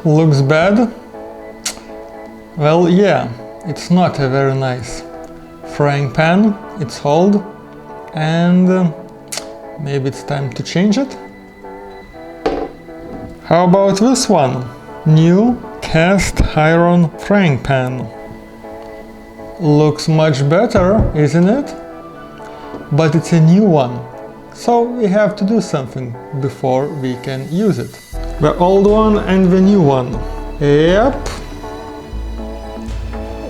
Looks bad? Well, yeah, it's not a very nice frying pan, it's old, and maybe it's time to change it. How about this one? New cast iron frying pan. Looks much better, isn't it? But it's a new one, so we have to do something before we can use it. The old one and the new one. Yep.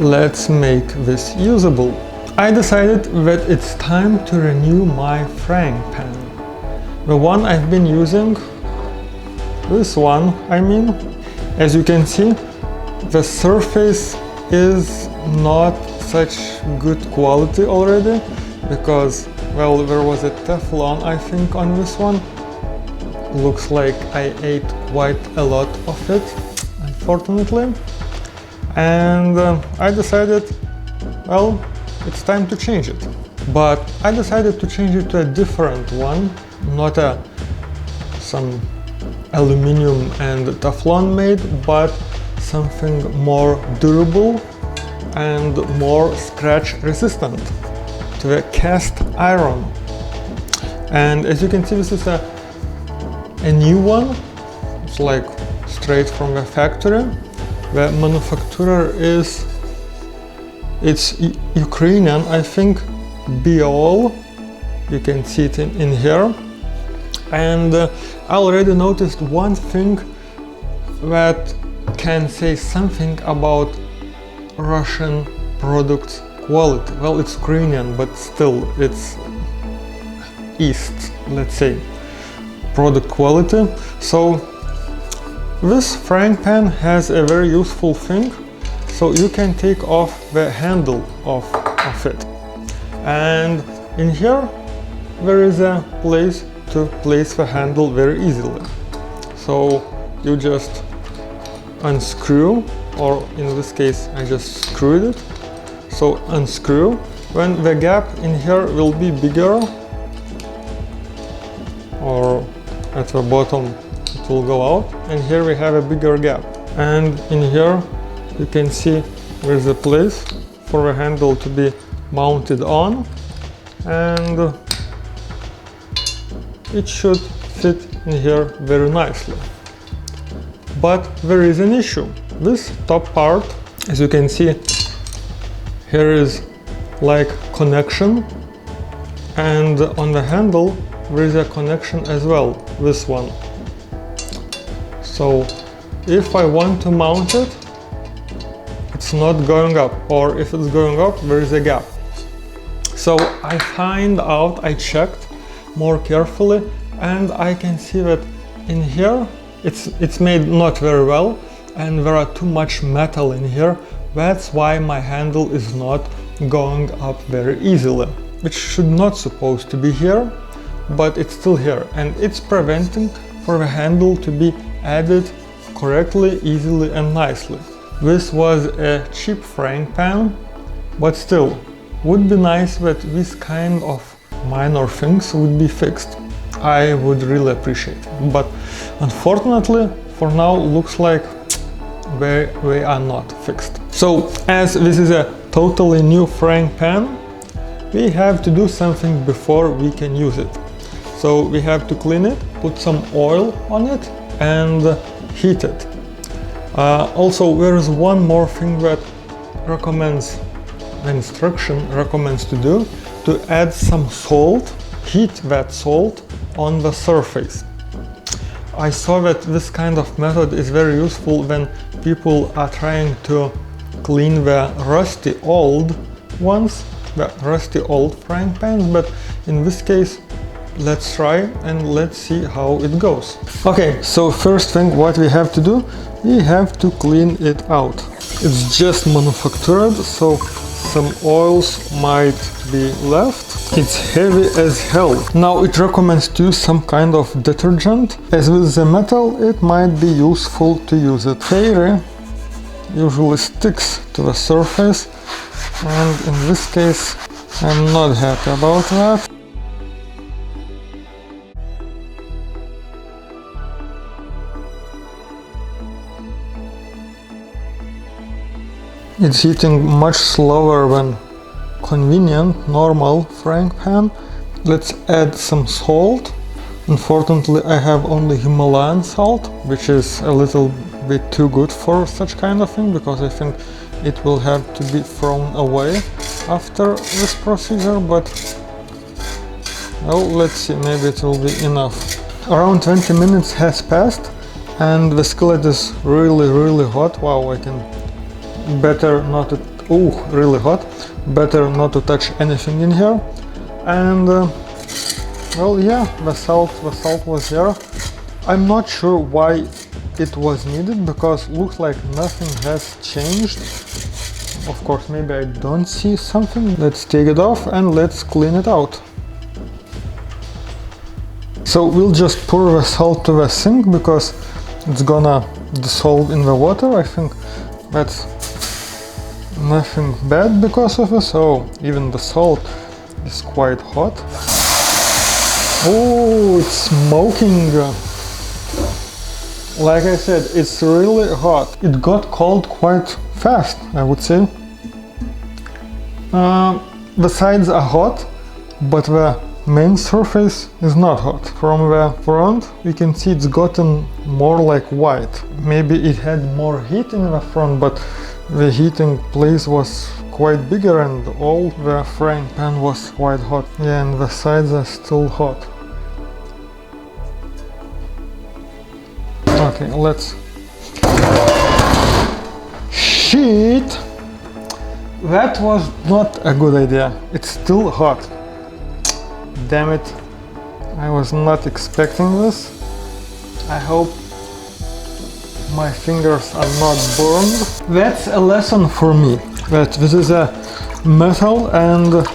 Let's make this usable. I decided that it's time to renew my frying pan. The one I've been using, this one, I mean, as you can see, the surface is not such good quality already, because, well, there was a Teflon, I think, on this one. Looks like I ate quite a lot of it, unfortunately. And I decided, well, it's time to change it. But I decided to change it to a different one, not some aluminum and Teflon made, but something more durable and more scratch resistant, to the cast iron. And as you can see, this is a new one. It's like straight from the factory. The manufacturer it's Ukrainian, I think, Biol. You can see it in here. And I already noticed one thing that can say something about Russian product quality. Well, it's Ukrainian, but still it's East, let's say, product quality. So this frying pan has a very useful thing, so you can take off the handle of it. And in here there is a place to place the handle very easily. So you just unscrew, or in this case I just screwed it. So unscrew, when the gap in here will be bigger, or at the bottom it will go out, and here we have a bigger gap. And in here you can see there's a place for the handle to be mounted on, and it should fit in here very nicely. But there is an issue. This top part, as you can see, here is like connection, and on the handle there is a connection as well, this one. So if I want to mount it, it's not going up, or if it's going up, there is a gap. So I checked more carefully, and I can see that in here it's made not very well, and there are too much metal in here. That's why my handle is not going up very easily, which should not supposed to be here, but it's still here, and it's preventing for the handle to be added correctly, easily and nicely. This was a cheap frying pan, but still would be nice that this kind of minor things would be fixed. I would really appreciate it, but unfortunately for now looks like they are not fixed. So as this is a totally new frying pan, we have to do something before we can use it. So we have to clean it, put some oil on it and heat it. Also, there is one more thing that the instruction recommends to do, to add some salt, heat that salt on the surface. I saw that this kind of method is very useful when people are trying to clean the rusty old ones, the rusty old frying pans, but in this case let's try and let's see how it goes. Okay, so first thing what we have to do, we have to clean it out. It's just manufactured, so some oils might be left. It's heavy as hell. Now it recommends to use some kind of detergent. As with the metal, it might be useful to use it. Fairy usually sticks to the surface, and in this case I'm not happy about that. It's heating much slower than convenient normal frying pan. Let's add some salt. Unfortunately, I have only Himalayan salt, which is a little bit too good for such kind of thing, because I think it will have to be thrown away after this procedure, but well, let's see, maybe it will be enough. Around 20 minutes has passed and the skillet is really hot. Wow, I can better not to, oh, really hot. Better not to touch anything in here. And well, yeah, the salt was there. I'm not sure why it was needed, because looks like nothing has changed. Of course, maybe I don't see something. Let's take it off and let's clean it out. So we'll just pour the salt to the sink because it's gonna dissolve in the water. I think that's nothing bad because of this. Oh, even the salt is quite hot. Oh, it's smoking. Like I said, it's really hot. It got cold quite fast, I would say. The sides are hot, but the main surface is not hot. From the front, you can see it's gotten more like white. Maybe it had more heat in the front, but the heating place was quite bigger and all the frying pan was quite hot. Yeah, and the sides are still hot. Okay, let's... Shit! That was not a good idea. It's still hot. Damn it. I was not expecting this. I hope my fingers are not burned. That's a lesson for me, that this is a metal and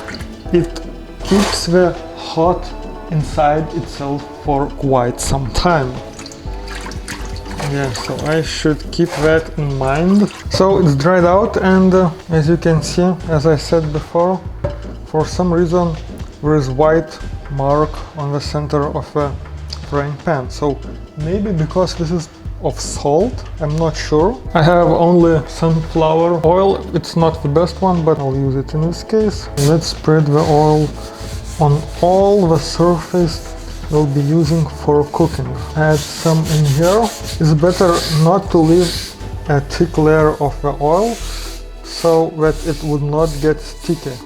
it keeps the hot inside itself for quite some time. Yeah, so I should keep that in mind. So it's dried out and as you can see, as I said before, for some reason there is white mark on the center of the frying pan. So maybe because this is of salt, I'm not sure. I have only sunflower oil. It's not the best one, but I'll use it in this case. Let's spread the oil on all the surface we'll be using for cooking. Add some in here. It's better not to leave a thick layer of the oil so that it would not get sticky.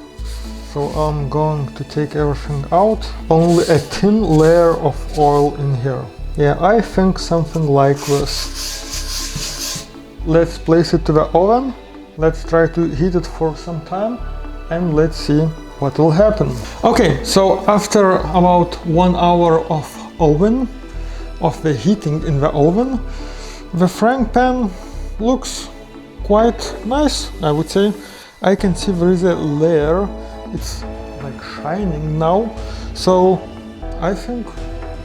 So I'm going to take everything out. Only a thin layer of oil in here. Yeah, I think something like this. Let's place it to the oven. Let's try to heat it for some time and let's see what will happen. Okay, so after about 1 hour of the heating in the oven, the frying pan looks quite nice, I would say. I can see there is a layer, it's like shining now, so I think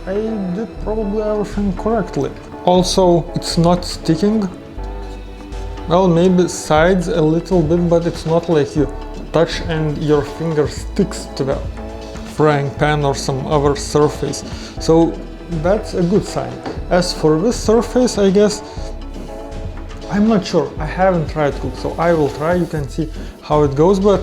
I did probably everything correctly. Also, it's not sticking. Well, maybe sides a little bit, but it's not like you touch and your finger sticks to the frying pan or some other surface. So that's a good sign. As for this surface, I guess, I'm not sure. I haven't tried to cook, so I will try. You can see how it goes, but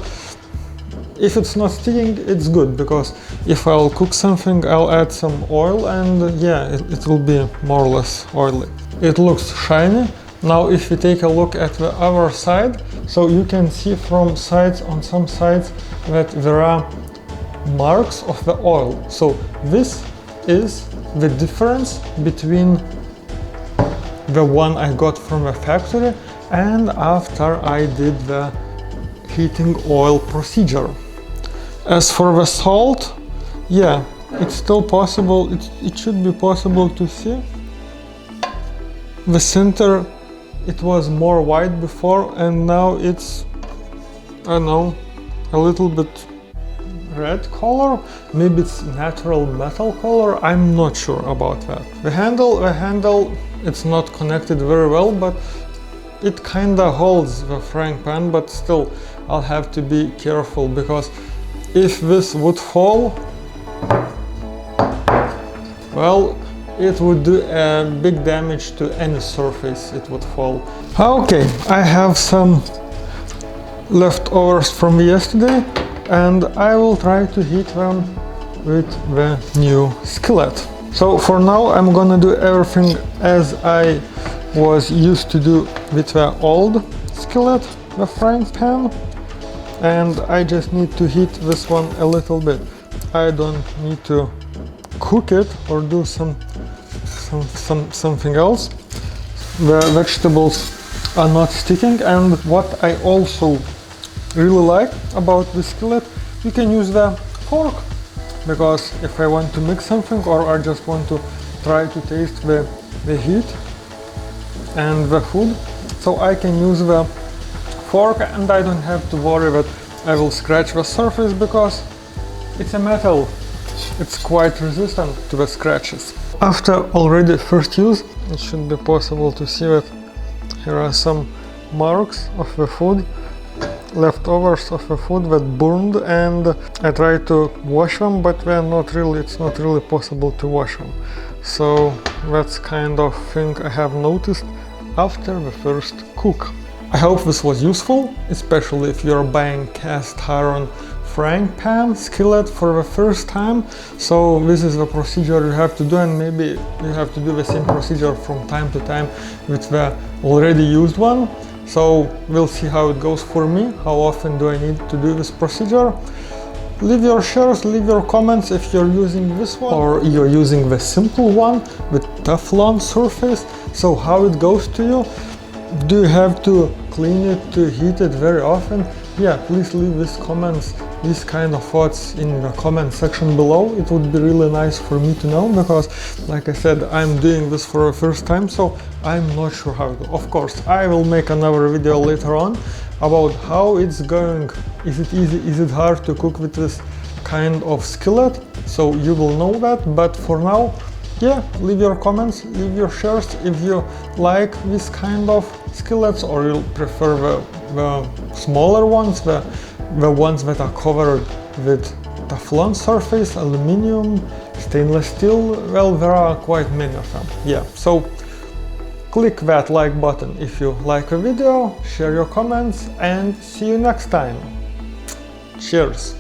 if it's not sticking, it's good, because if I'll cook something, I'll add some oil and yeah, it will be more or less oily. It looks shiny. Now if we take a look at the other side, so you can see from sides, on some sides, that there are marks of the oil. So this is the difference between the one I got from the factory and after I did the heating oil procedure. As for the salt, yeah, it's still possible, it should be possible to see. The center, it was more white before and now it's, I don't know, a little bit red color. Maybe it's natural metal color, I'm not sure about that. The handle, it's not connected very well, but it kinda holds the frying pan, but still I'll have to be careful, because if this would fall, well, it would do a big damage to any surface it would fall. Okay, I have some leftovers from yesterday, and I will try to heat them with the new skillet. So for now I'm gonna do everything as I was used to do with the old skillet, the frying pan, and I just need to heat this one a little bit. I don't need to cook it or do something else. The vegetables are not sticking, and what I also really like about the skillet, you can use the fork, because if I want to mix something or I just want to try to taste the heat and the food, so I can use the fork and I don't have to worry that I will scratch the surface, because it's a metal. It's quite resistant to the scratches. After already first use, it should be possible to see that here are some marks of the food, leftovers of the food that burned, and I tried to wash them, but it's not really possible to wash them. So that's kind of thing I have noticed after the first cook. I hope this was useful, especially if you're buying cast iron frying pan skillet for the first time. So this is the procedure you have to do, and maybe you have to do the same procedure from time to time with the already used one. So we'll see how it goes for me. How often do I need to do this procedure? Leave your shares, leave your comments if you're using this one or you're using the simple one with Teflon surface. So how it goes to you? Do you have to clean it, to heat it very often? Yeah, please leave these comments, these kind of thoughts in the comment section below. It would be really nice for me to know, because like I said, I'm doing this for the first time, so I'm not sure how to. Of course, I will make another video later on about how it's going. Is it easy, is it hard to cook with this kind of skillet? So you will know that, but for now, yeah, leave your comments, leave your shares if you like this kind of skillets, or you prefer the smaller ones, the ones that are covered with Teflon surface, aluminium, stainless steel. Well, there are quite many of them. Yeah, so click that like button if you like a video, share your comments, and see you next time. Cheers!